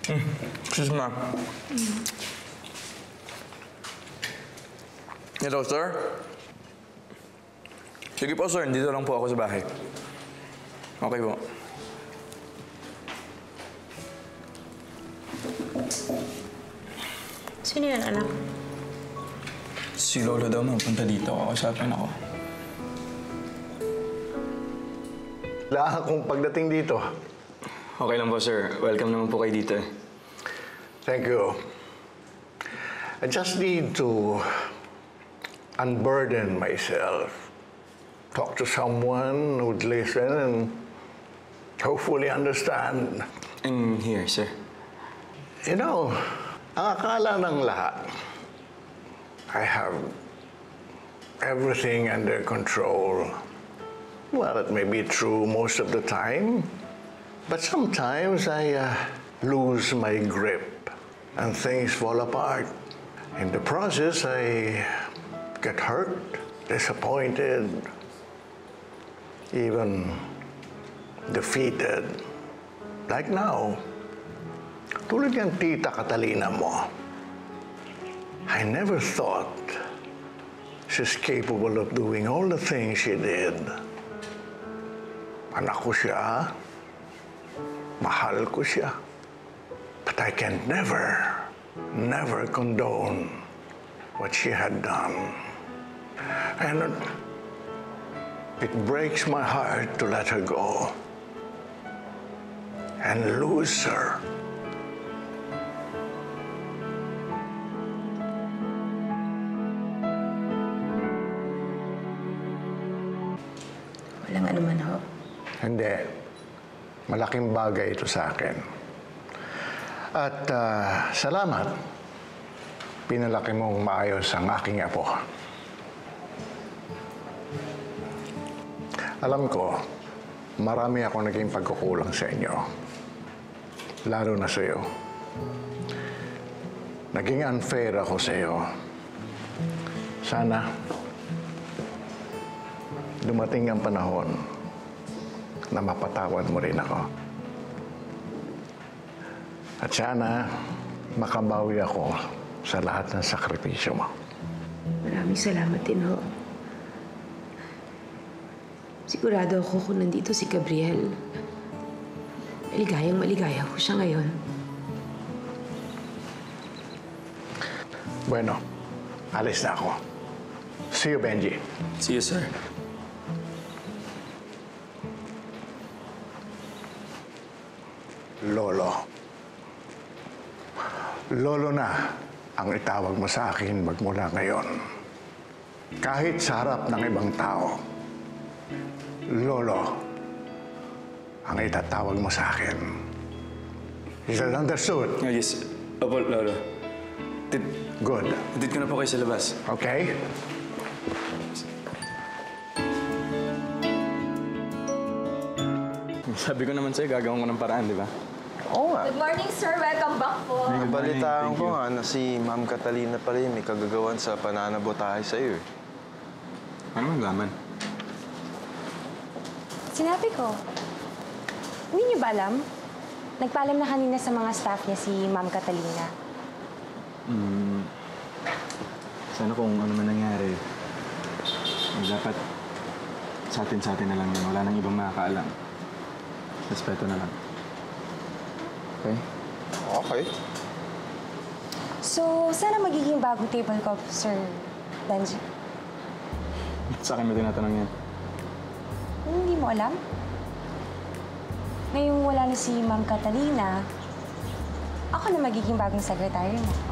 Excuse me. Hello, sir? Sige po, sir. Dito lang po ako sa bahay. Okay po. Sino yan, anak? Si Lolo daw mapunta dito. Kakasapin ako. Wala akong pagdating dito. Okay lang po, sir. Welcome naman po kayo dito. Thank you. I just need to unburden myself. Talk to someone who'd listen and hopefully understand. And here, sir. You know, ang akala ng lahat, I have everything under control. Well, it may be true most of the time, but sometimes I lose my grip and things fall apart. In the process, I get hurt, disappointed, even defeated. Like now, tulad ng tita Catalina mo, I never thought she's capable of doing all the things she did. Anak ko siya, mahal ko siya, but I can never condone what she had done. And it breaks my heart to let her go and lose her. Walang anuman ho. Hindi. Malaking bagay ito sa akin. At salamat. Pinalaki mong maayos ang aking apo. Alam ko, marami ako naging pagkukulang sa inyo. Lalo na sa iyo. Naging unfair ako sa iyo. Sana, dumating ang panahon na mapatawad mo rin ako. At sana, makabawi ako sa lahat ng sakripisyo mo. Maraming salamat din ho. Sigurado ako kung nandito si Gabriel. Maligaya ko siya ngayon. Bueno, alis na ako. See you, Benji. See you, sir. Lolo. Lolo na ang itawag mo sa akin magmula ngayon. Kahit sa harap ng ibang tao, Lolo ang itatawag mo sa akin. Is that understood? Yes. Opo, Lolo. Good. Hatid ko na po kayo sa labas. Okay? Sabi ko naman sa'yo, gagawin ko ng paraan, di ba? Oo nga. Good morning, sir. Welcome back po. Nabalitaan ko nga na si Ma'am Catalina pala yung may kagagawan sa pananabotahe sa'yo eh. Ano man laman? Sinabi ko. Hindi niyo ba alam? Nagpaalam na kanina sa mga staff niya si Ma'am Catalina. Sana kung ano man nangyari, dapat sa atin na lang yun. Wala nang ibang makakaalam. Respeto na lang. Okay? Okay. So, sana magiging bagong table ko, Sir Benji? Sa akin mo tinatanong yan. Hindi mo alam? Ngayong wala na si Ma'am Catalina, ako na magiging bagong sekretary mo.